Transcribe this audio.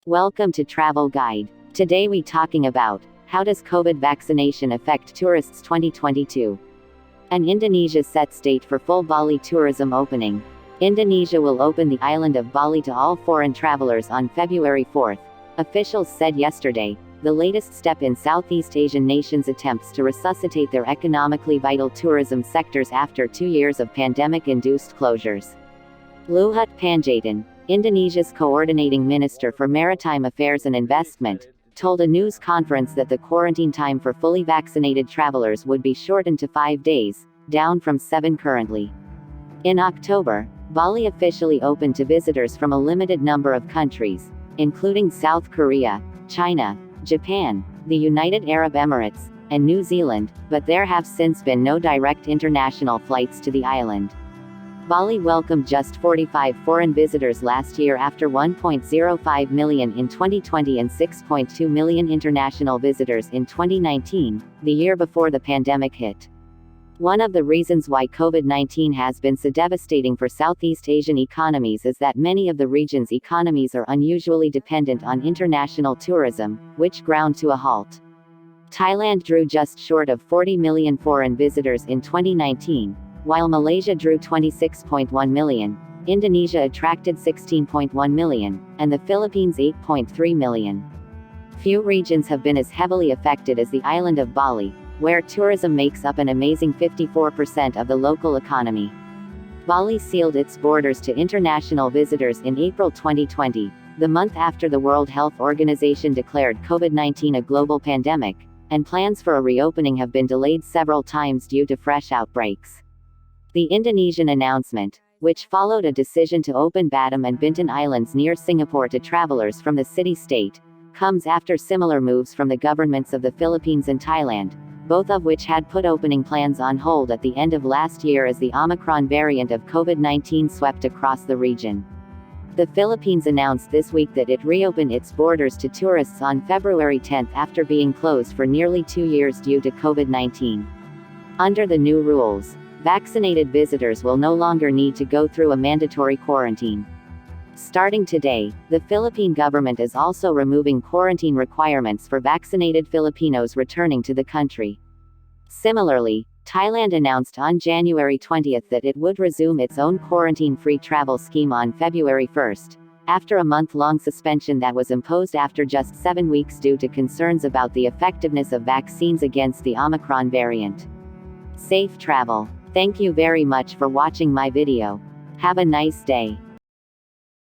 Welcome to Travel Guide. Today we talking about how does COVID vaccination affect tourists 2022. And Indonesia sets date for full Bali tourism opening. Indonesia will open the island of Bali to all foreign travelers on February 4th. Officials said yesterday, the latest step in Southeast Asian nations' attempts to resuscitate their economically vital tourism sectors after 2 years of pandemic-induced closures. Luhut Panjaitan, Indonesia's coordinating minister for maritime affairs and investment, told a news conference that the quarantine time for fully vaccinated travelers would be shortened to 5 days, down from 7 currently. In October, Bali officially opened to visitors from a limited number of countries, including South Korea, China, Japan, the United Arab Emirates, and New Zealand, but there have since been no direct international flights to the island. Bali welcomed just 45 foreign visitors last year after 1.05 million in 2020 and 6.2 million international visitors in 2019, the year before the pandemic hit. One of the reasons why COVID-19 has been so devastating for Southeast Asian economies is that many of the region's economies are unusually dependent on international tourism, which ground to a halt. Thailand drew just short of 40 million foreign visitors in 2019, while Malaysia drew 26.1 million, Indonesia attracted 16.1 million, and the Philippines 8.3 million. Few regions have been as heavily affected as the island of Bali, where tourism makes up an amazing 54% of the local economy. Bali sealed its borders to international visitors in April 2020, the month after the World Health Organization declared COVID-19 a global pandemic, and plans for a reopening have been delayed several times due to fresh outbreaks. The Indonesian announcement, which followed a decision to open Batam and Bintan Islands near Singapore to travelers from the city-state, comes after similar moves from the governments of the Philippines and Thailand, both of which had put opening plans on hold at the end of last year as the Omicron variant of COVID-19 swept across the region. The Philippines announced this week that it reopened its borders to tourists on February 10 after being closed for nearly 2 years due to COVID-19. Under the new rules, vaccinated visitors will no longer need to go through a mandatory quarantine. Starting today, the Philippine government is also removing quarantine requirements for vaccinated Filipinos returning to the country. Similarly, Thailand announced on January 20 that it would resume its own quarantine-free travel scheme on February 1, after a month-long suspension that was imposed after just 7 weeks due to concerns about the effectiveness of vaccines against the Omicron variant. Safe travel. Thank you very much for watching my video. Have a nice day.